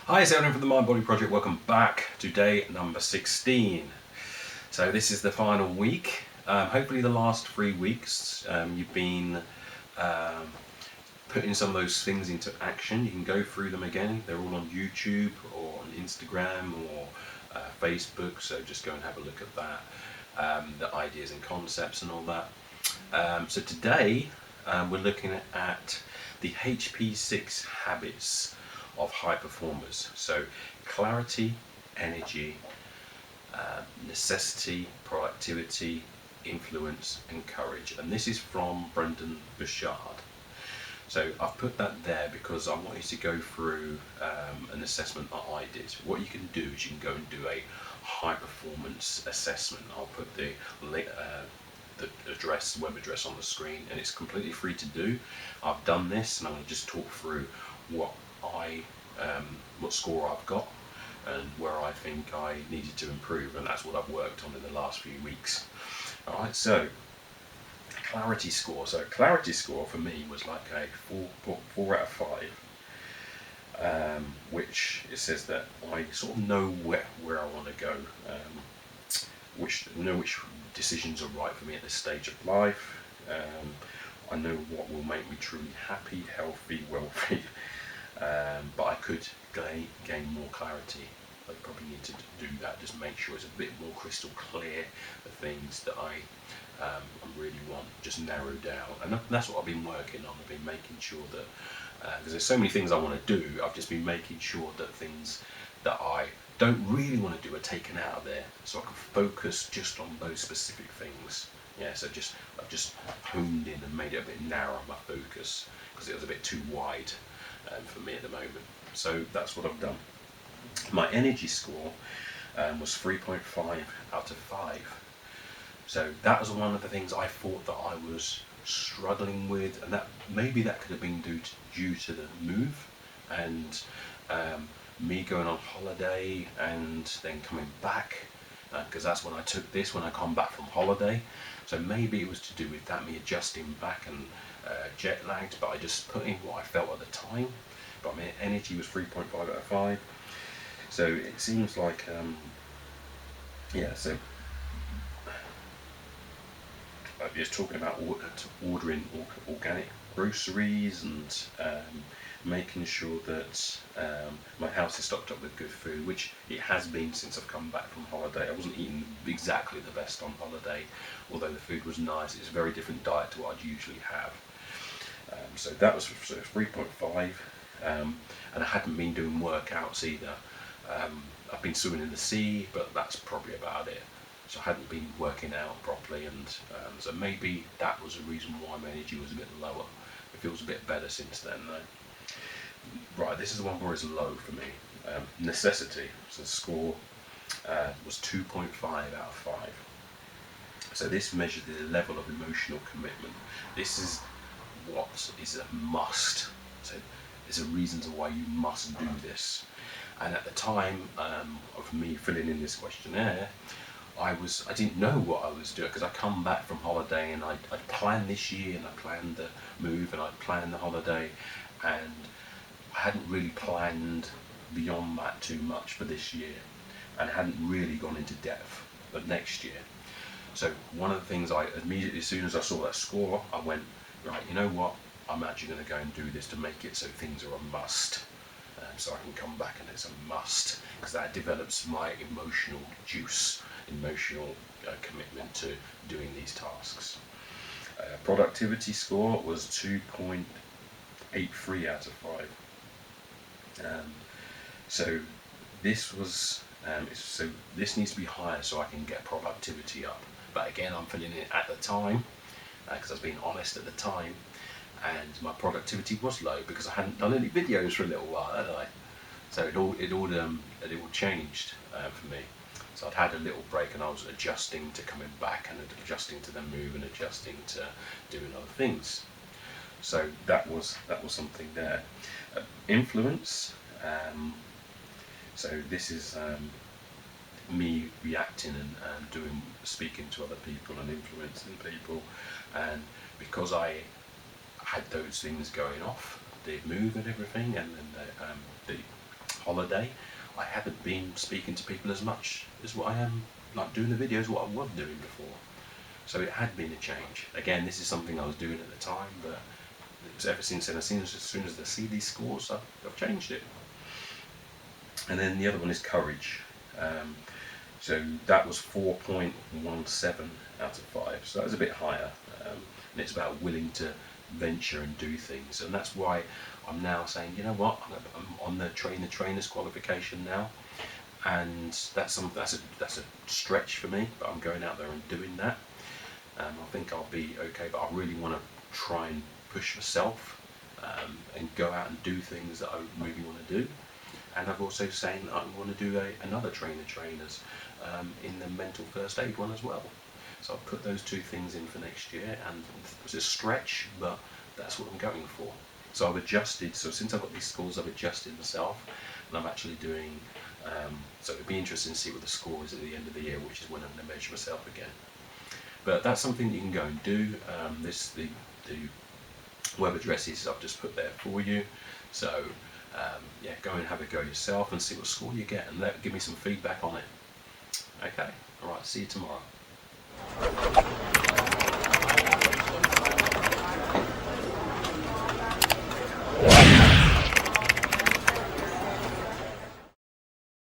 Hi, it's Aaron from the Mind Body Project. Welcome back to day number 16. So this is the final week. Hopefully the last 3 weeks you've been putting some of those things into action. You can go through them again. They're all on YouTube or on Instagram or Facebook, so just go and have a look at that. The ideas and concepts and all that. So today we're looking at the HP6 habits of high performers. So clarity, energy, necessity, productivity, influence and courage. And this is from Brendon Burchard. So I've put that there because I want you to go through an assessment that I did. What you can do is you can go and do a high performance assessment. I'll put the web address on the screen, and it's completely free to do. I've done this, and I'm going to just talk through what score I've got and where I think I needed to improve, and that's what I've worked on in the last few weeks. Alright, so clarity score. So clarity score for me was like a 4 out of 5, which it says that I sort of know where I want to go, which decisions are right for me at this stage of life. I know what will make me truly happy, healthy, wealthy. But I could gain more clarity. I probably need to do that, just make sure it's a bit more crystal clear, the things that I really want, just narrow down. And that's what I've been working on. I've been making sure that, because there's so many things I want to do, I've just been making sure that things that I don't really want to do are taken out of there, so I can focus just on those specific things. Yeah, so I've just honed in and made it a bit narrow, my focus, because it was a bit too wide for me at the moment. So that's what I've done. My energy score was 3.5 out of 5. So that was one of the things I thought that I was struggling with, and that maybe that could have been due to the move and me going on holiday and then coming back, because that's when I took this, when I come back from holiday. So maybe it was to do with that, me adjusting back and jet lagged, but I just put in what I felt at the time. But my energy was 3.5 out of 5. So it seems like, so I'm just talking about ordering organic groceries and making sure that my house is stocked up with good food, which it has been since I've come back from holiday. I wasn't eating exactly the best on holiday, although the food was nice. It's a very different diet to what I'd usually have. So that was 3.5, and I hadn't been doing workouts either. I've been swimming in the sea, but that's probably about it. So I hadn't been working out properly, and so maybe that was the reason why my energy was a bit lower. It feels a bit better since then though. Right, this is the one where it's low for me. Necessity, so the score was 2.5 out of 5. So this measured the level of emotional commitment. This is what is a must. So there's a reasons why you must do this. And at the time of me filling in this questionnaire, I didn't know what I was doing, because I come back from holiday and I'd planned this year, and I planned the move and I'd planned the holiday, and I hadn't really planned beyond that too much for this year, and hadn't really gone into depth of next year. So one of the things I immediately, as soon as I saw that score, I went, right, you know what, I'm actually going to go and do this to make it so things are a must. So I can come back and it's a must, because that develops my emotional juice, emotional commitment to doing these tasks. Productivity score was 2.83 out of 5. So this was so this needs to be higher so I can get productivity up. But again, I'm filling it at the time, because I was being honest at the time, and my productivity was low because I hadn't done any videos for a little while, had I? So it all changed for me. So I'd had a little break, and I was adjusting to coming back, and adjusting to the move, and adjusting to doing other things. So that was something there. Influence. So this is me reacting and speaking to other people and influencing people, and because I had those things going off, the move and everything, and then the holiday, I haven't been speaking to people as much as what I am, like doing the videos what I was doing before. So it had been a change. Again, this is something I was doing at the time, but it was ever since then, as soon as I see these scores, I've changed it. And then the other one is courage. So that was 4.17 out of 5. So that was a bit higher. And it's about willing to venture and do things. And that's why I'm now saying, you know what, I'm on the trainer's qualification now. And that's a stretch for me, but I'm going out there and doing that. I think I'll be okay, but I really want to try and push myself and go out and do things that I really want to do. And I've also saying that I want to do another trainers in the mental first aid one as well. So I've put those two things in for next year, and it's a stretch, but that's what I'm going for. So I've adjusted, so since I've got these scores, I've adjusted myself, and I'm actually doing, so it'd be interesting to see what the score is at the end of the year, which is when I'm going to measure myself again. But that's something that you can go and do. The web addresses I've just put there for you. So yeah, go and have a go yourself and see what score you get, and give me some feedback on it. Okay, alright, see you tomorrow.